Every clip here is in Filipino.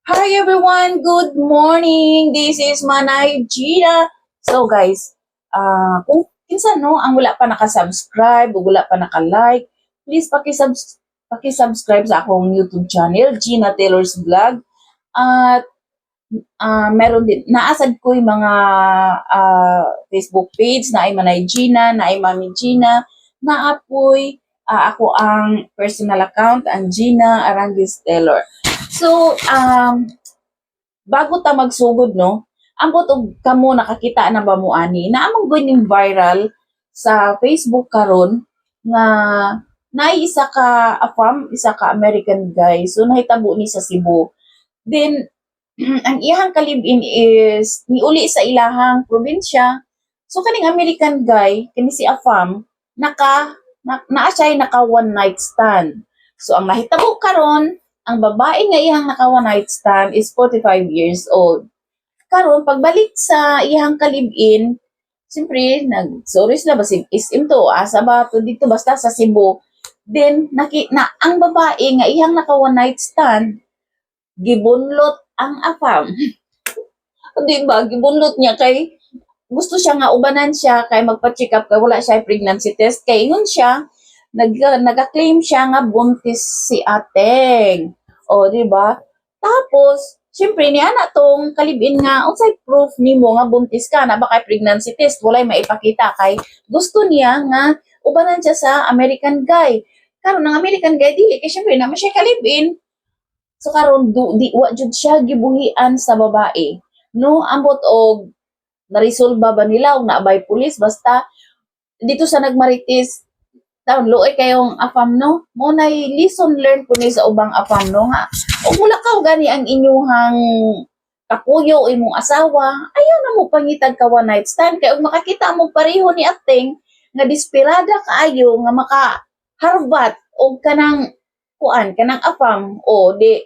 Hi everyone, good morning. This is Manay Gina. So guys, kung minsan no, ang wala pa naka-subscribe o wala pa naka-like, please paki-subscribe sa akong YouTube channel, Gina Taylor's Vlog. At meron din naasad ko yung mga Facebook page na ay Manay Gina, na ay Mami Gina, na apoy ako ang personal account ang Gina Arangues Taylor. So, bago ta magsugod no, ambot og kamo nakakita na ba mo ani na among going viral sa Facebook karon nga naay isa ka afam, isa ka American guy. So nahitabo ni sa Cebu. Then ang iyang kalibin is niuli sa ilahang probinsya. So kaning American guy, kini si Afam, naa siya naka one night stand. So ang nahitabo karon, ang babae nga iyang naka one night stand is 45 years old. Karon pagbalik sa iyang kalibin, siyempre sorry sila basig isim to, asa ba to dito basta sa Cebu. Then ang babae nga iyang naka one night stand, gibunlot ang Afam. Di ba? Gibunlot niya kay gusto siya nga ubanan siya kay magpa-check up kay wala siya pregnancy test kay ingon siya nag-claim siya nga buntis si Ateng. O di ba? Tapos syempre ni ana tong kalibin nga unsay proof nimo nga buntis ka na ba kay pregnancy test walay maipakita kay gusto niya nga ubanan siya sa American guy. Karon ang American guy dili kay syempre naman siya kalibin. So karon di wa jud siya gibuhian sa babae. No, ambot og naresolba ba nila og naabay pulis basta dito sa nagmarites taon luoy kayong afam no mo nay lesson learned po ni sa ubang afam no nga ug mula ka gani ang inyuhang kapuyo imong asawa ayaw na mo pangitag ka one night stand kay ug makakita mo pareho ni Ateng nga desperada kaayo nga makaharbat og kanang afam o di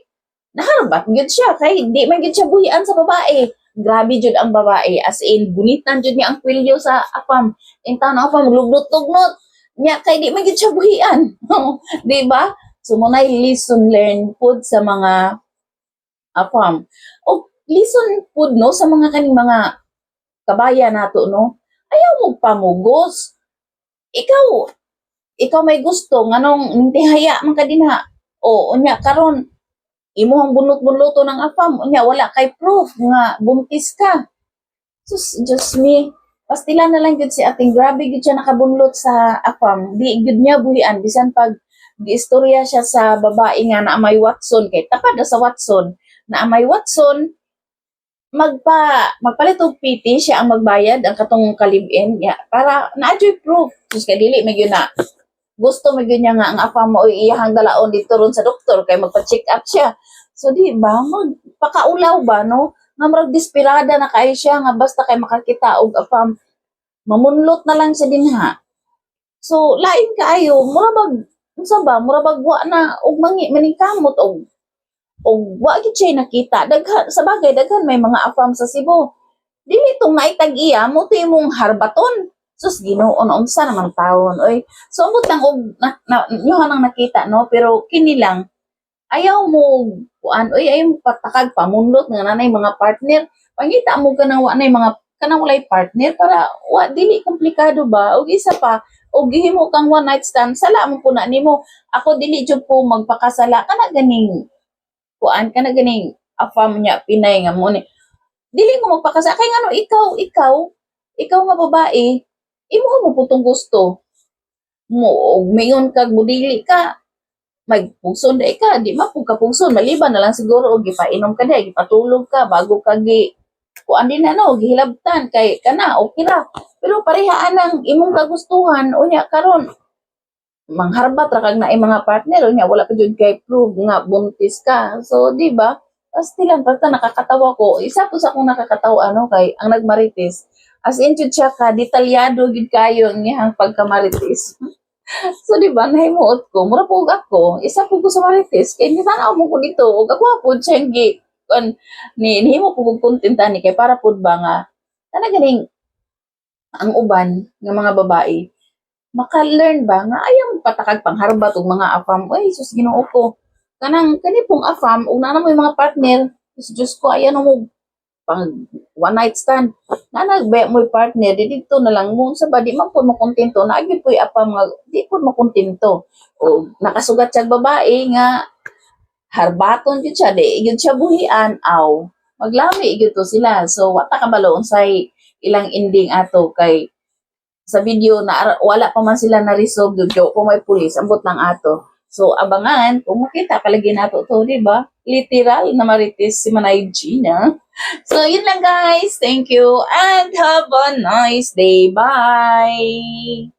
naharbat gyud siya kay di man gyud siya buhian sa babae. Grabe jud ang babae as in gunitan jud niya ang kwelyo sa Afam. Intaw na Afam lugnot-lugnot niya kay di man gyud siya buhian. Di ba? So munay lesson learned pud sa mga Afam. O lesson pud no sa mga kaning mga kabayan nato no. Ayaw mo pamugos. Ikaw ikaw may gusto nganong tihaya man ka dinha. O unya karon imuhang bunot-bunoto ng Afam unya wala kay proof nga buntis ka. Sus just me pastila na lang gud si Ating grabe gud siya nakabunlot sa Afam di gud niya buhian bisan pag giistorya siya sa babae nga na may Watson kay tapad na sa Watson na may Watson magpalit og PT siya ang magbayad ang katong kalibin ya para na-adjoy proof sus kay dili may gyud na gusto mo niya nga ang Afam mo iyahang dalaon dito ron sa doktor kay magpa-check up siya. So di ba magpakaulaw ba no? Nga marag desperada na kay siya nga basta kay makakita og Afam mamunlot na lang siya dinha. So lain kaayo mura bag unsa ba mura bag wa na og maningkamot og wa gid siya nakita daghan sa bagay daghan may mga Afam sa Cebu. Dili tong naitag iya mo to imong harbaton. Sus Ginoo unsa naman taon oy. So amot lang og nyo nang nakita no pero kini lang ayaw mo kuan oy ayaw mo patakag pamunlot nga nanay mga partner. Pangita mo kanang wa nay mga kanang walay partner para wa dili komplikado ba og isa pa og gihimo kang one night stand sala mo puna nimo. Ako dili jud ko magpakasala kana ganing kuan kana ganing afam niya Pinay nga mo ni. Dili ko magpakasala kay ngano ikaw nga babae imo mo putong gusto mo mayon kag budili ka magpugson dai ka di mapug ka pugson maliban na lang siguro og gipainom ka dai gipatulog ka bago ka kuan din na no gihilabtan kay kana okay ra pero parehaan ang imong kagustuhan unya karon mangharbat ra kag naay mga partner unya wala pa jud kay prove nga buntis ka so di ba pastilan pagka nakakatawa ko isa po sa akong nakakatawa ano kay ang nagmarites as in jud siya ka detalyado gid kayo ang iyang pagkamarites. So di ba nahimuot ko mura pug ako isa pug ko sa marites kay nitanaw mo ko dito ug ako pud siyang ni nihimo pug content ani kay para pud ba nga kana ganing ang uban nga mga babae maka-learn ba nga ayaw patakag pangharbat og mga afam ay sus Ginoo ko kani pong afam ug naa mo mga partner Diyos ko, ayan mo, pang one night stand. Na nagbe mo partner, di dito na lang mo. Sa ba, di man po mo kontento. Naagi po apa mga, di po mo kontento. O nakasugat siya babae nga, harbaton yun siya, di yun siya buhian, aw. Maglami yun to sila. So, wata ka baloon sa ilang ending ato kay sa video na wala pa man sila na-resolve doon kung may pulis, ambot lang ato. So, abangan, kung makita palagi nato to, di ba? Literal na marites si Manay Gina. So, yun lang guys. Thank you and have a nice day. Bye!